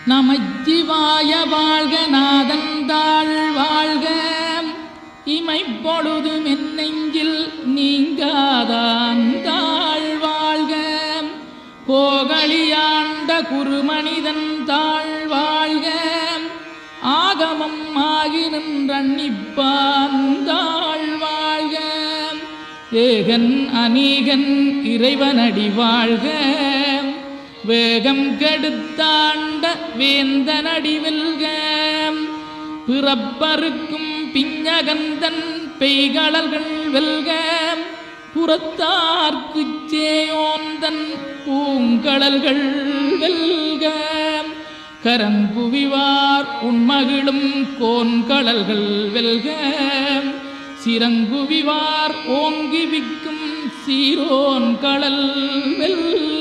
நமச்சிவாய வாழ்க நாதந்தாள் வாழ்க இமைப்பொழுதும் என் நெஞ்சில் நீங்காதாந்தாள் வாழ்க கோகலியாண்ட குருமனிதன் தாழ் வாழ்க ஆகமம் ஆகி நின்றன்னிப்பாந்தாள் வாழ்க ஏகன் அநீகன் இறைவனடி வாழ்க வேகம் கெடுத்தாண்ட வேந்தனடி வெல்க பிறப்பருக்கும் பிஞகந்தன் பெய்களல்கள் வெல்க புறத்தார்க்குச் சேயோந்தன் பூங்கடல்கள் வெல்க கரங்குவிவார் உண்மகிழும் கோன்கடல்கள் வெல்க சிறங்குவிவார் ஓங்கி விக்கும் சீரோன் கடல் வெல்க.